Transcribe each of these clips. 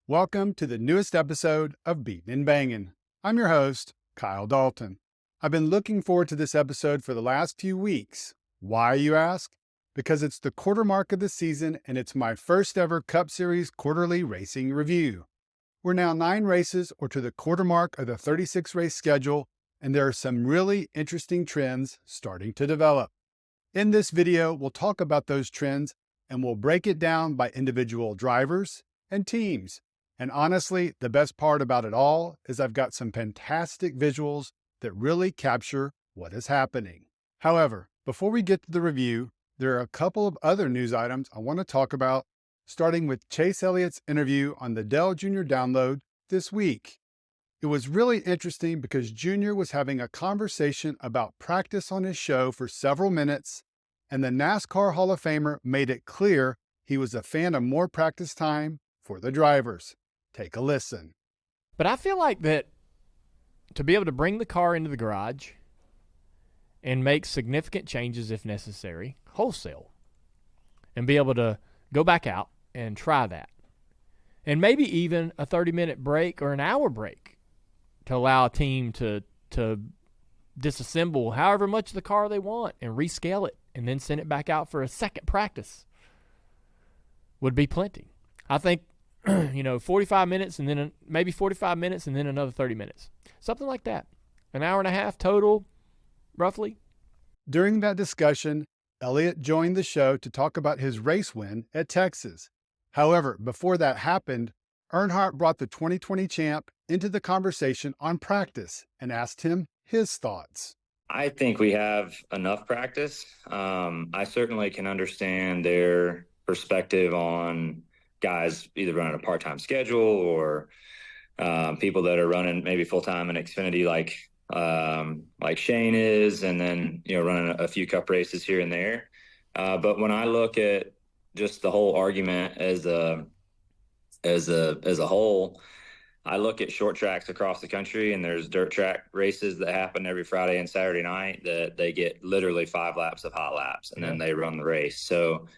Welcome to the newest episode of Beatin' and Bangin'. I'm your host, Kyle Dalton. I've been looking forward to this episode for the last few weeks. Why, you ask? Because it's the quarter mark of the season and it's my first ever Cup Series quarterly racing review. We're now 9 races or to the quarter mark of the 36 race schedule, and there are some really interesting trends starting to develop. In this video, we'll talk about those trends and we'll break it down by individual drivers and teams. And honestly, the best part about it all is I've got some fantastic visuals that really capture what is happening. However, before we get to the review, there are a couple of other news items I want to talk about, starting with Chase Elliott's interview on the Dale Jr. download this week. It was really interesting because Jr. was having a conversation about practice on his show for several minutes, and the NASCAR Hall of Famer made it clear he was a fan of more practice time for the drivers. Take a listen. But I feel like that to be able to bring the car into the garage and make significant changes if necessary, wholesale, and be able to go back out and try that, and maybe even a 30-minute break or an hour break to allow a team to disassemble however much of the car they want and rescale it and then send it back out for a second practice would be plenty. I think 45 minutes and then maybe 45 minutes and then another 30 minutes. Something like that. An hour and a half total, roughly. During that discussion, Elliott joined the show to talk about his race win at Texas. However, before that happened, Earnhardt brought the 2020 champ into the conversation on practice and asked him his thoughts. I think we have enough practice. I certainly can understand their perspective on guys either running a part-time schedule or people that are running maybe full-time in Xfinity like Shane is, and then running a few cup races here and there. But when I look at just the whole argument as a whole, I look at short tracks across the country, and there's dirt track races that happen every Friday and Saturday night that they get literally 5 laps of hot laps, and then they run the race. So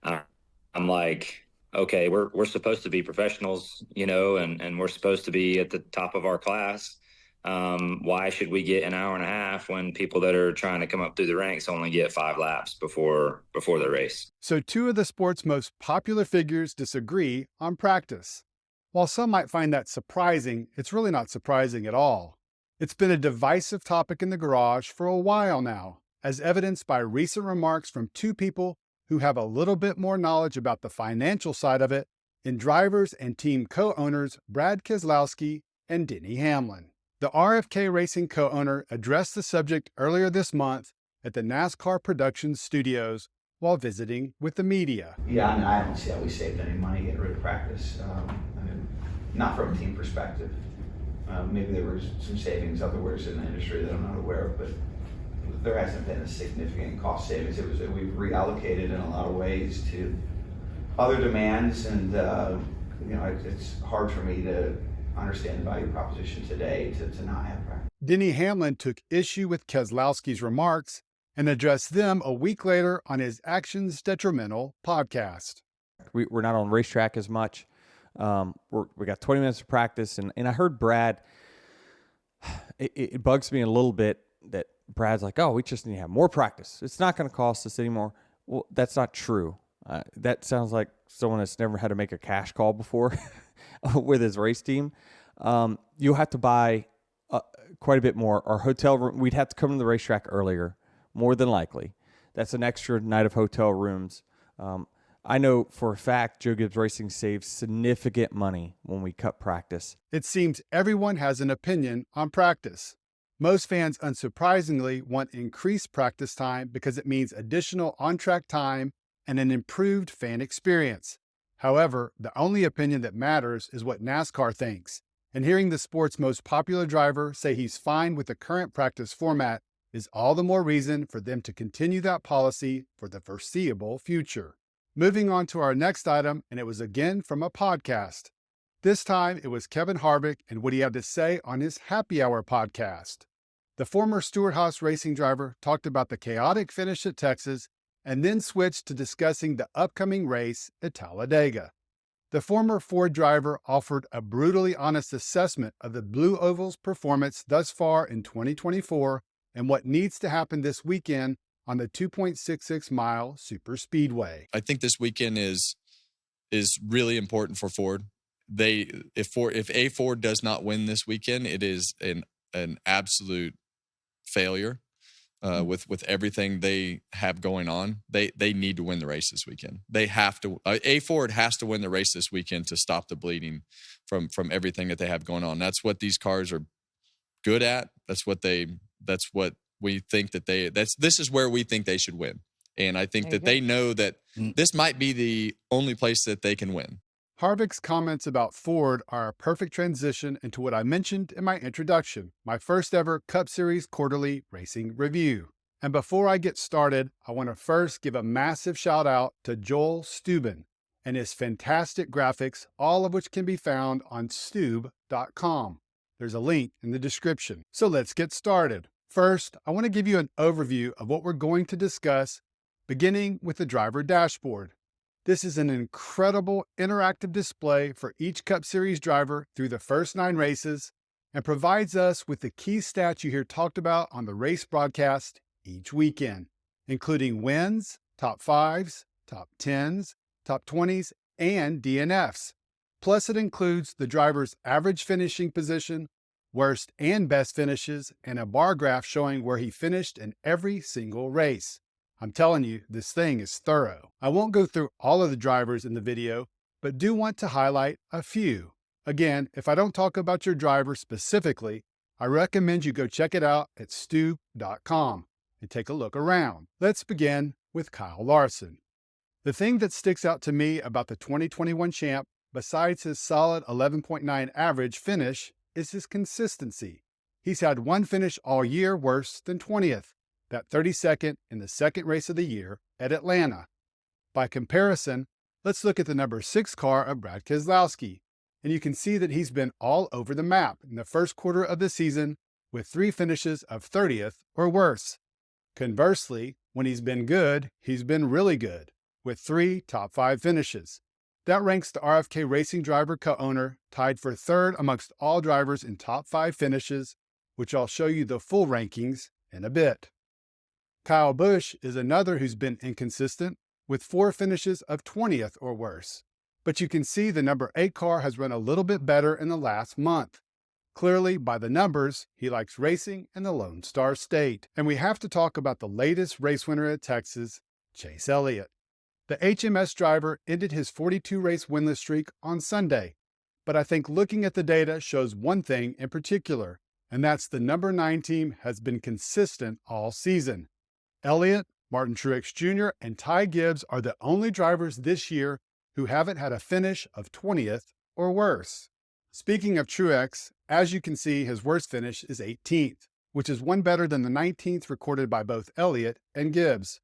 I'm like, okay, we're supposed to be professionals, and we're supposed to be at the top of our class. Why should we get an hour and a half when people that are trying to come up through the ranks only get 5 laps before the race? So 2 of the sport's most popular figures disagree on practice. While some might find that surprising, it's really not surprising at all. It's been a divisive topic in the garage for a while now, as evidenced by recent remarks from 2 people who have a little bit more knowledge about the financial side of it in drivers and team co-owners Brad Keselowski and Denny Hamlin. The RFK Racing co-owner addressed the subject earlier this month at the NASCAR production studios while visiting with the media. Yeah, I don't see how we saved any money getting rid of practice. Not from a team perspective. Maybe there were some savings elsewhere in the industry that I'm not aware of, but there hasn't been a significant cost savings. It was that we've reallocated in a lot of ways to other demands, and it's hard for me to understand the value proposition today to not have practice. Denny Hamlin took issue with Keselowski's remarks and addressed them a week later on his Actions Detrimental podcast. We're not on racetrack as much. We got 20 minutes of practice, and I heard Brad. It bugs me a little bit that Brad's like, oh, we just need to have more practice. It's not going to cost us anymore. Well, that's not true. That sounds like someone that's never had to make a cash call before with his race team. You'll have to buy quite a bit more. Our hotel room, we'd have to come to the racetrack earlier, more than likely. That's an extra night of hotel rooms. I know for a fact Joe Gibbs Racing saves significant money when we cut practice. It seems everyone has an opinion on practice. Most fans, unsurprisingly, want increased practice time because it means additional on-track time and an improved fan experience. However, the only opinion that matters is what NASCAR thinks, and hearing the sport's most popular driver say he's fine with the current practice format is all the more reason for them to continue that policy for the foreseeable future. Moving on to our next item, and it was again from a podcast. This time, it was Kevin Harvick and what he had to say on his Happy Hour podcast. The former Stewart-Haas racing driver talked about the chaotic finish at Texas and then switched to discussing the upcoming race at Talladega. The former Ford driver offered a brutally honest assessment of the Blue Oval's performance thus far in 2024 and what needs to happen this weekend on the 2.66-mile super speedway. I think this weekend is really important for Ford. If Ford does not win this weekend, it is an absolute failure with everything they have going on. They need to win the race this weekend. They have to. Ford has to win the race this weekend to stop the bleeding from everything that they have going on. That's what these cars are good at. That's what we think this is where we think they should win. And I think that they know that this might be the only place that they can win. Harvick's comments about Ford are a perfect transition into what I mentioned in my introduction, my first ever Cup Series quarterly racing review. And before I get started, I want to first give a massive shout out to Joel Steuben and his fantastic graphics, all of which can be found on stube.com. There's a link in the description. So let's get started. First, I want to give you an overview of what we're going to discuss, beginning with the driver dashboard. This is an incredible interactive display for each Cup Series driver through the first 9 races and provides us with the key stats you hear talked about on the race broadcast each weekend, including wins, top 5s, top 10s, top 20s, and DNFs. Plus, it includes the driver's average finishing position, worst and best finishes, and a bar graph showing where he finished in every single race. I'm telling you, this thing is thorough. I won't go through all of the drivers in the video, but do want to highlight a few. Again, if I don't talk about your driver specifically, I recommend you go check it out at stube.com and take a look around. Let's begin with Kyle Larson. The thing that sticks out to me about the 2021 champ, besides his solid 11.9 average finish, is his consistency. He's had one finish all year worse than 20th. That 32nd in the second race of the year at Atlanta. By comparison, let's look at the number 6 car of Brad Keselowski, and you can see that he's been all over the map in the first quarter of the season with 3 finishes of 30th or worse. Conversely, when he's been good, he's been really good, with 3 top 5 finishes. That ranks the RFK Racing driver co-owner tied for 3rd amongst all drivers in top 5 finishes, which I'll show you the full rankings in a bit. Kyle Busch is another who's been inconsistent, with 4 finishes of 20th or worse. But you can see the number 8 car has run a little bit better in the last month. Clearly, by the numbers, he likes racing in the Lone Star State. And we have to talk about the latest race winner at Texas, Chase Elliott. The HMS driver ended his 42-race winless streak on Sunday. But I think looking at the data shows one thing in particular, and that's the number 9 team has been consistent all season. Elliott, Martin Truex Jr., and Ty Gibbs are the only drivers this year who haven't had a finish of 20th or worse. Speaking of Truex, as you can see, his worst finish is 18th, which is one better than the 19th recorded by both Elliott and Gibbs.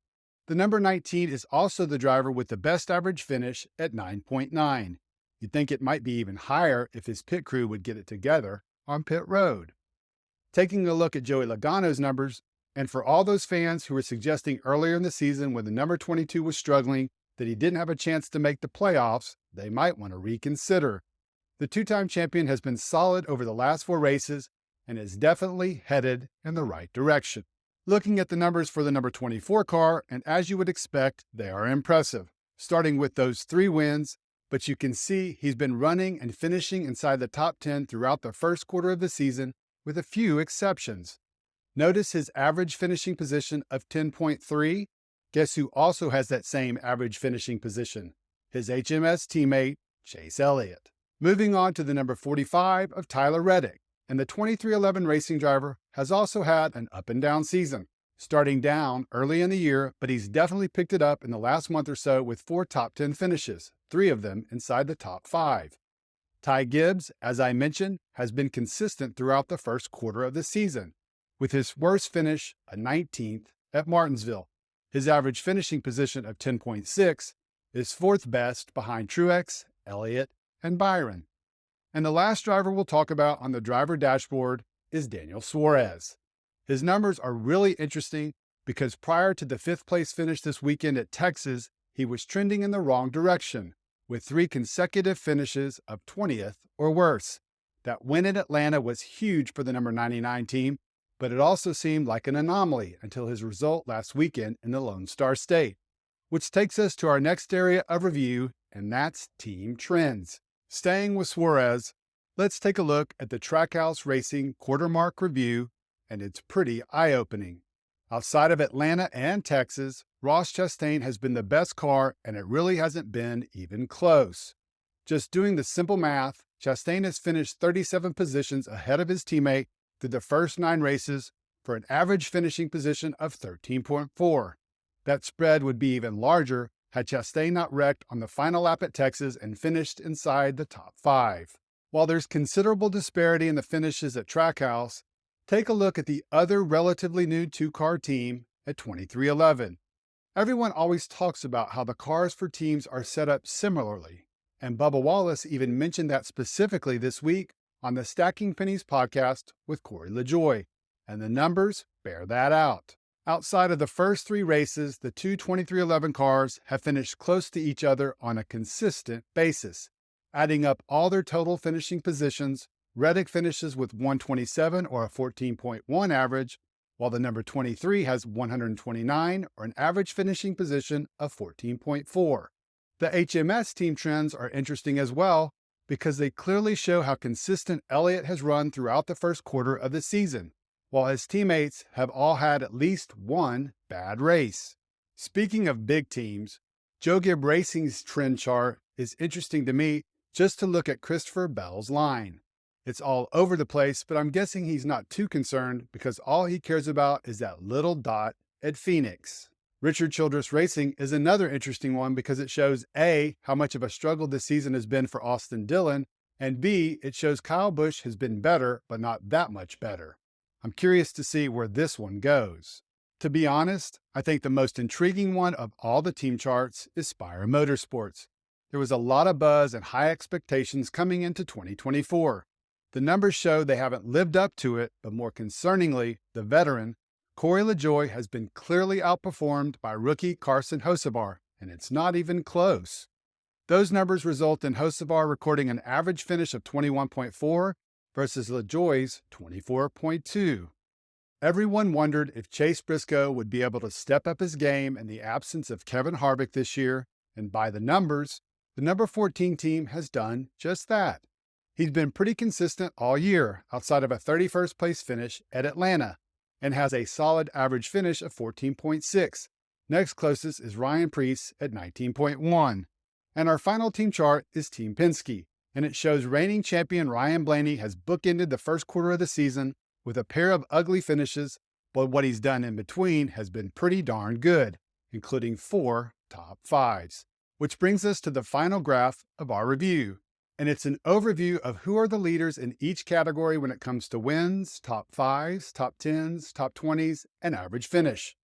The number 19 is also the driver with the best average finish at 9.9. You'd think it might be even higher if his pit crew would get it together on pit road. Taking a look at Joey Logano's numbers, and for all those fans who were suggesting earlier in the season when the number 22 was struggling that he didn't have a chance to make the playoffs, they might want to reconsider. The 2-time champion has been solid over the last 4 races and is definitely headed in the right direction. Looking at the numbers for the number 24 car, and as you would expect, they are impressive, starting with those 3 wins, but you can see he's been running and finishing inside the top 10 throughout the first quarter of the season, with a few exceptions. Notice his average finishing position of 10.3. Guess who also has that same average finishing position? His HMS teammate, Chase Elliott. Moving on to the number 45 of Tyler Reddick, and the 2311 racing driver has also had an up and down season, starting down early in the year, but he's definitely picked it up in the last month or so with 4 top 10 finishes, 3 of them inside the top 5. Ty Gibbs, as I mentioned, has been consistent throughout the first quarter of the season, with his worst finish a 19th at Martinsville. His average finishing position of 10.6 is 4th best behind Truex, Elliott, and Byron. And the last driver we'll talk about on the driver dashboard is Daniel Suarez. His numbers are really interesting because prior to the 5th place finish this weekend at Texas, he was trending in the wrong direction, with 3 consecutive finishes of 20th or worse. That win in Atlanta was huge for the number 99 team, but it also seemed like an anomaly until his result last weekend in the Lone Star State. Which takes us to our next area of review, and that's team trends. Staying with Suarez, let's take a look at the Trackhouse Racing quarter mark review, and it's pretty eye-opening. Outside of Atlanta and Texas, Ross Chastain has been the best car, and it really hasn't been even close. Just doing the simple math, Chastain has finished 37 positions ahead of his teammate through the first 9 races for an average finishing position of 13.4. That spread would be even larger had Chastain not wrecked on the final lap at Texas and finished inside the top 5. While there's considerable disparity in the finishes at Trackhouse, take a look at the other relatively new 2-car team at 2311. Everyone always talks about how the cars for teams are set up similarly, and Bubba Wallace even mentioned that specifically this week on the Stacking Pennies podcast with Corey LaJoie, and the numbers bear that out. Outside of the first 3 races, the two 2311 cars have finished close to each other on a consistent basis. Adding up all their total finishing positions, Reddick finishes with 127 or a 14.1 average, while the number 23 has 129 or an average finishing position of 14.4. The HMS team trends are interesting as well because they clearly show how consistent Elliott has run throughout the first quarter of the season, while his teammates have all had at least one bad race. Speaking of big teams, Joe Gibb Racing's trend chart is interesting to me just to look at Christopher Bell's line. It's all over the place, but I'm guessing he's not too concerned because all he cares about is that little dot at Phoenix. Richard Childress Racing is another interesting one because it shows A, how much of a struggle this season has been for Austin Dillon, and B, it shows Kyle Busch has been better, but not that much better. I'm curious to see where this one goes. To be honest, I think the most intriguing one of all the team charts is Spire Motorsports. There was a lot of buzz and high expectations coming into 2024. The numbers show they haven't lived up to it, but more concerningly, the veteran, Corey LaJoie, has been clearly outperformed by rookie Carson Hocevar, and it's not even close. Those numbers result in Hocevar recording an average finish of 21.4 versus LaJoie's 24.2. Everyone wondered if Chase Briscoe would be able to step up his game in the absence of Kevin Harvick this year, and by the numbers, the number 14 team has done just that. He's been pretty consistent all year outside of a 31st place finish at Atlanta and has a solid average finish of 14.6. Next closest is Ryan Preece at 19.1. And our final team chart is Team Penske, and it shows reigning champion Ryan Blaney has bookended the first quarter of the season with a pair of ugly finishes, but what he's done in between has been pretty darn good, including 4 top 5s. Which brings us to the final graph of our review, and it's an overview of who are the leaders in each category when it comes to wins, top 5s, top 10s, top 20s, and average finish.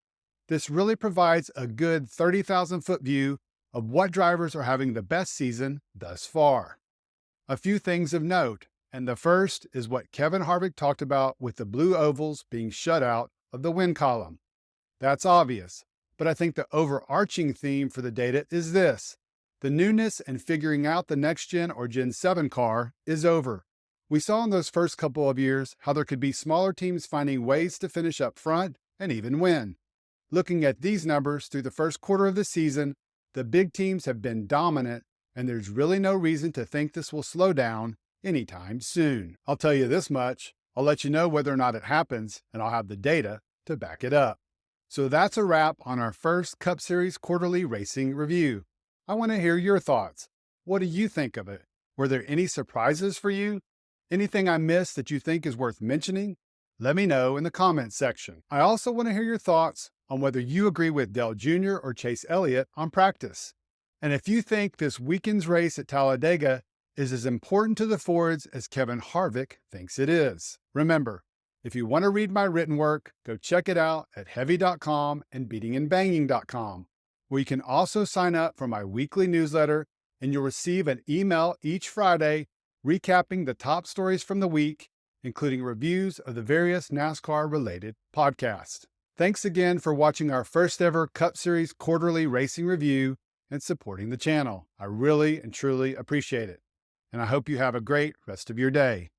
This really provides a good 30,000-foot view of what drivers are having the best season thus far. A few things of note, and the first is what Kevin Harvick talked about with the blue ovals being shut out of the win column. That's obvious, but I think the overarching theme for the data is this. The newness and figuring out the next gen or Gen 7 car is over. We saw in those first couple of years how there could be smaller teams finding ways to finish up front and even win. Looking at these numbers through the first quarter of the season, the big teams have been dominant, and there's really no reason to think this will slow down anytime soon. I'll tell you this much, I'll let you know whether or not it happens, and I'll have the data to back it up. So that's a wrap on our first Cup Series quarterly racing review. I want to hear your thoughts. What do you think of it? Were there any surprises for you? Anything I missed that you think is worth mentioning? Let me know in the comments section. I also want to hear your thoughts on whether you agree with Dale Jr. or Chase Elliott on practice. And if you think this weekend's race at Talladega is as important to the Fords as Kevin Harvick thinks it is. Remember, if you want to read my written work, go check it out at heavy.com and beatingandbanging.com, where you can also sign up for my weekly newsletter, and you'll receive an email each Friday recapping the top stories from the week, including reviews of the various NASCAR-related podcasts. Thanks again for watching our first ever Cup Series quarterly racing review, and supporting the channel. I really and truly appreciate it. And I hope you have a great rest of your day.